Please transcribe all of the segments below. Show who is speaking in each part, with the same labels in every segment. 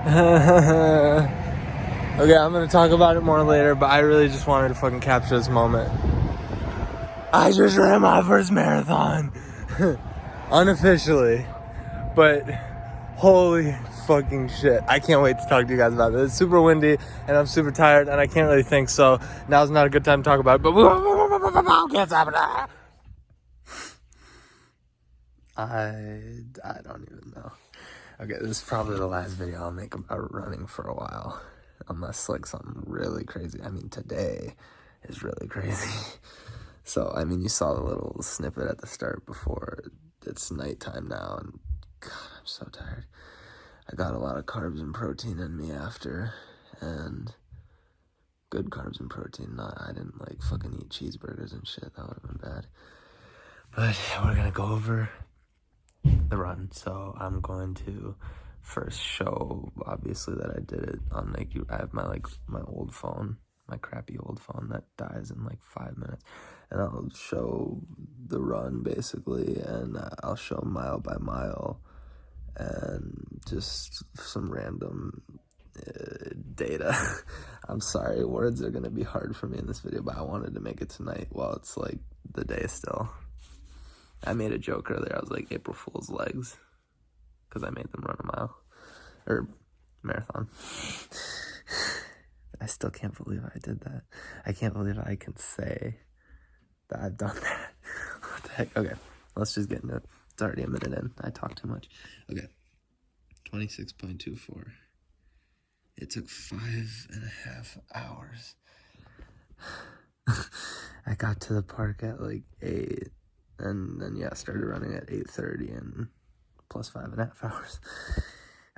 Speaker 1: Okay, I'm gonna talk about it more later, but I really just wanted to fucking capture this moment. I just ran my first marathon. Unofficially. But holy fucking shit. I can't wait to talk to you guys about this. It's super windy and I'm super tired and I can't really think, so now's not a good time to talk about it, but can't stop it. I don't even know. Okay, this is probably the last video I'll make about running for a while. Unless like something really crazy. I mean, today is really crazy. So, I mean, you saw the little snippet at the start before. It's nighttime now, and God, I'm so tired. I got a lot of carbs and protein in me after, and good carbs and protein. I didn't like fucking eat cheeseburgers and shit. That would have been bad. But we're gonna go over the run. So I'm going to first show, obviously, that I did it on like I have my old phone, my crappy old phone that dies in like 5 minutes, and I'll show the run basically, and I'll show mile by mile and just some random data. I'm sorry, words are gonna be hard for me in this video, but I wanted to make it tonight while it's like the day still. I made a joke earlier. I was like, April Fool's legs, because I made them run a mile or marathon. I still can't believe I did that. I can't believe I can say that I've done that. What the heck? Okay, let's just get into it. It's already a minute in. I talk too much. Okay, 26.24. It took 5.5 hours. I got to the park at like 8, and then started running at 8:30 and plus 5.5 hours.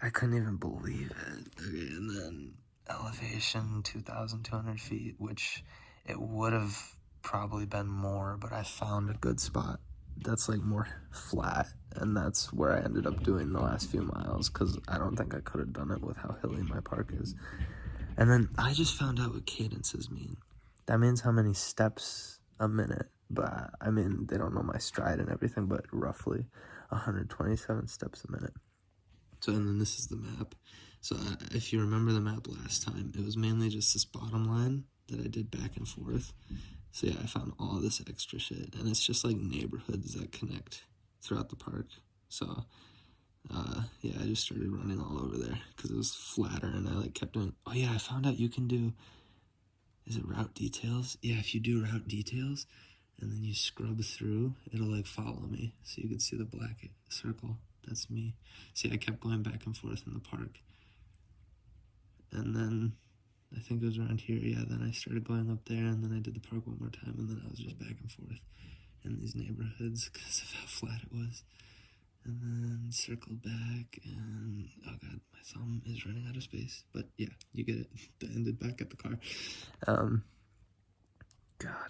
Speaker 1: I couldn't even believe it. Okay, and then elevation 2,200 feet, which it would have probably been more, but I found a good spot that's like more flat, and that's where I ended up doing the last few miles, because I don't think I could have done it with how hilly my park is. And then I just found out what cadences mean. That means how many steps a minute, but I mean, they don't know my stride and everything, but roughly 127 steps a minute. So, and then this is the map. So if you remember the map last time, it was mainly just this bottom line that I did back and forth. So yeah, I found all this extra shit, and it's just like neighborhoods that connect throughout the park. So yeah, I just started running all over there because it was flatter, and I like kept doing. Oh yeah, I found out you can do. Is it route details? Yeah, if you do route details, and then you scrub through, it'll like follow me, so you can see the black circle. That's me. See, I kept going back and forth in the park. And then, I think it was around here, yeah, then I started going up there, and then I did the park one more time, and then I was just back and forth in these neighborhoods because of how flat it was. And then circled back, and oh god, my thumb is running out of space. But yeah, you get it. I ended back at the car. God,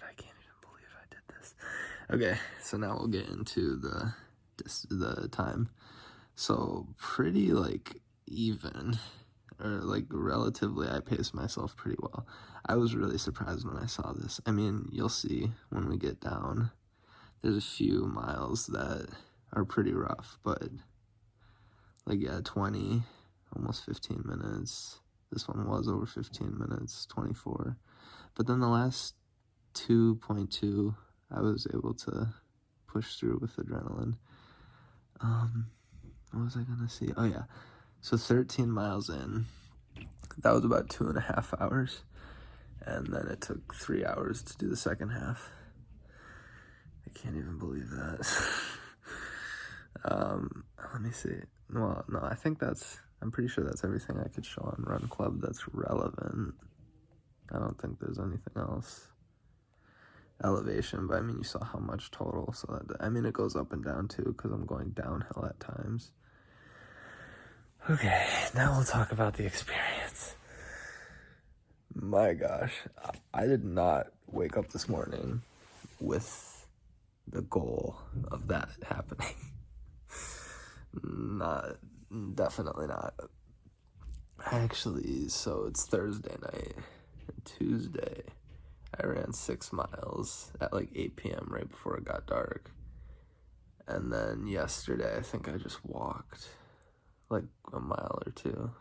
Speaker 1: I can't even believe I did this. Okay, so now we'll get into the time. So pretty like even, or like relatively, I paced myself pretty well. I was really surprised when I saw this. I mean, you'll see when we get down. There's a few miles that are pretty rough, but like yeah, 20, almost 15 minutes. This one was over 15 minutes, 24. But then the last 2.2, I was able to push through with adrenaline. What was I gonna say? Oh yeah, so 13 miles in, that was about 2.5 hours, and then it took 3 hours to do the second half. I can't even believe that. Let me see. Well, no, I'm pretty sure that's everything I could show on Run Club that's relevant. I don't think there's anything else. Elevation, but I mean, you saw how much total, so that, I mean, it goes up and down too, because I'm going downhill at times. Okay, now we'll talk about the experience. My gosh, I did not wake up this morning with the goal of that happening. Definitely not. Actually, so it's Thursday night, and Tuesday, I ran 6 miles at like 8 p.m. right before it got dark. And then yesterday, I think I just walked like a mile or two.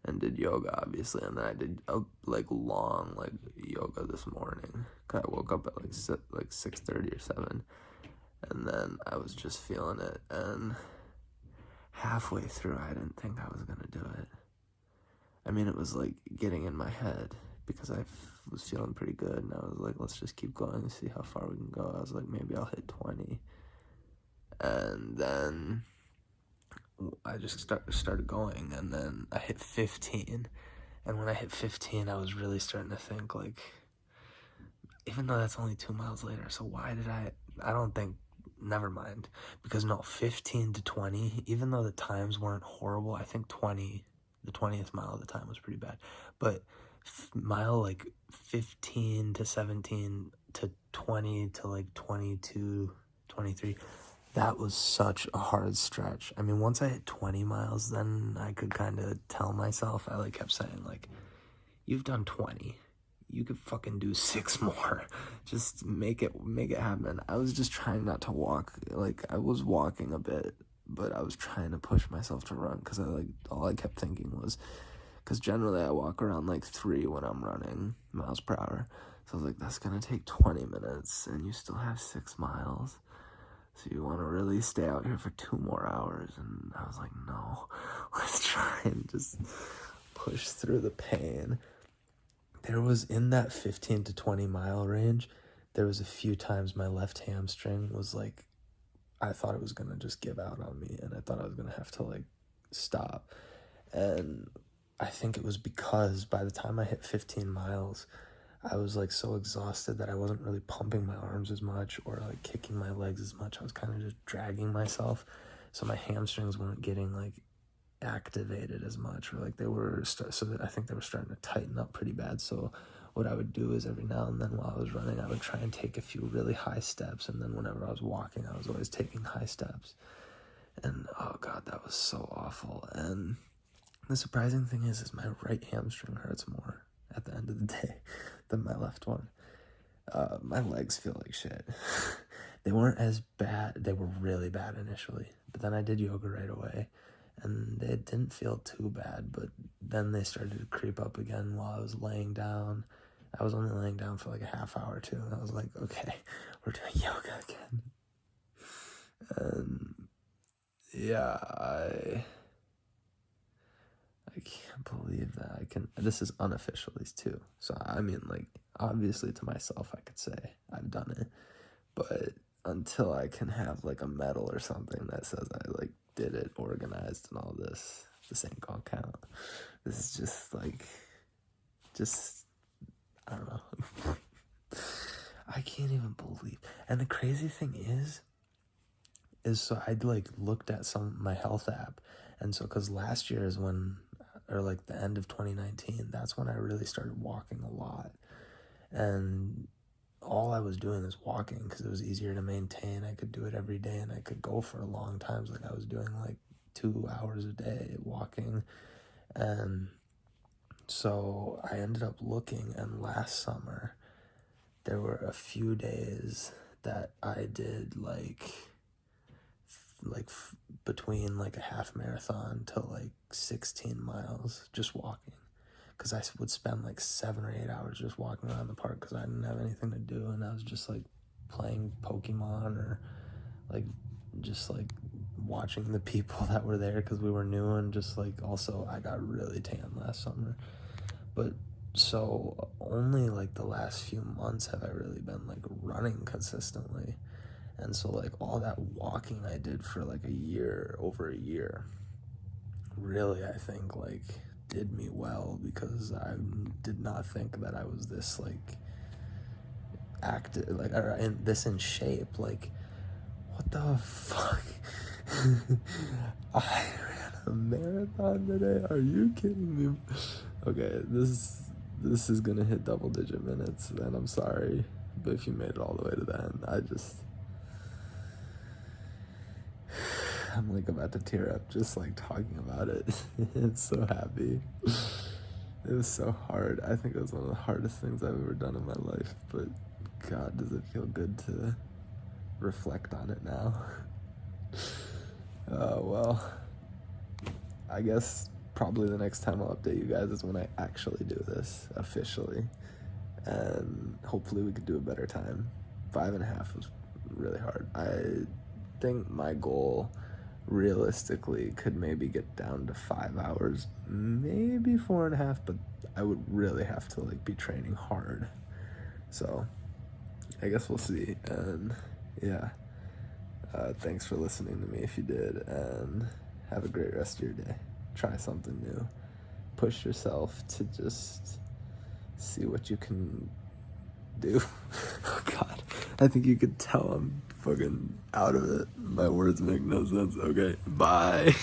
Speaker 1: and did yoga, obviously, and then I did a long yoga this morning. 'Cause I woke up at like 6:30 or 7, and then I was just feeling it, and halfway through I didn't think I was gonna do it. I mean, it was like getting in my head because I was feeling pretty good, and I was like, let's just keep going and see how far we can go. I was like, maybe I'll hit 20, and then I just started going, and then I hit 15, and when I hit 15, I was really starting to think, like, even though that's only 2 miles later, so why did I don't think, never mind, because no, 15 to 20, even though the times weren't horrible, I think the 20th mile of the time was pretty bad, but mile like 15 to 17 to 20 to like 22, 23, that was such a hard stretch. I mean, once I hit 20 miles, then I could kind of tell myself, I like kept saying, like, you've done 20, you could fucking do 6 more. Just make it happen. I was just trying not to walk. Like, I was walking a bit, but I was trying to push myself to run, because all I kept thinking was, because generally I walk around like 3 when I'm running miles per hour. So I was like, that's gonna take 20 minutes, and you still have 6 miles. So you want to really stay out here for 2 more hours? And I was like, no, let's try and just push through the pain. There was, in that 15 to 20 mile range, there was a few times my left hamstring was like, I thought it was going to just give out on me, and I thought I was going to have to like stop. And I think it was because by the time I hit 15 miles, I was like so exhausted that I wasn't really pumping my arms as much or like kicking my legs as much. I was kind of just dragging myself. So my hamstrings weren't getting like activated as much, or like they were so that I think they were starting to tighten up pretty bad. So what I would do is every now and then while I was running, I would try and take a few really high steps, and then whenever I was walking, I was always taking high steps, and oh god, that was so awful. And the surprising thing is my right hamstring hurts more at the end of the day than my left one. My legs feel like shit. They weren't as bad. They were really bad initially, but then I did yoga right away, and it didn't feel too bad, but then they started to creep up again while I was laying down. I was only laying down for like a half hour too, and I was like, okay, we're doing yoga again. And yeah, I can't believe that this is unofficial, these two. So, I mean, like, obviously to myself, I could say I've done it, but until I can have like a medal or something that says I like did it organized and all this ain't gonna count. This is just like, I don't know. I can't even believe. And the crazy thing is so I'd like looked at my health app, and so because last year is when, or like the end of 2019, that's when I really started walking a lot, and all I was doing was walking because it was easier to maintain. I could do it every day, and I could go for long times. Like I was doing like 2 hours a day walking, and so I ended up looking, and last summer there were a few days that I did between like a half marathon to like 16 miles just walking, because I would spend like 7 or 8 hours just walking around the park because I didn't have anything to do, and I was just like playing Pokemon or like just like watching the people that were there because we were new, and just like also I got really tan last summer. But so only like the last few months have I really been like running consistently. And so like all that walking I did for like over a year, really I think like did me well, because I did not think that I was this like active, like, or in shape. Like, what the fuck? I ran a marathon today. Are you kidding me? Okay, this is gonna hit double-digit minutes, and I'm sorry, but if you made it all the way to the end, I'm like about to tear up just like talking about it. I'm so happy. It was so hard. I think it was one of the hardest things I've ever done in my life, but God, does it feel good to reflect on it now. Well, I guess probably the next time I'll update you guys is when I actually do this officially, and hopefully we could do a better time. 5.5 was really hard. I think my goal realistically could maybe get down to 5 hours, maybe 4.5, but I would really have to like be training hard. So I guess we'll see. And yeah, thanks for listening to me if you did, and have a great rest of your day. Try something new. Push yourself to just see what you can do. Oh God, I think you could tell I'm fucking out of it. My words make no sense. Okay, bye.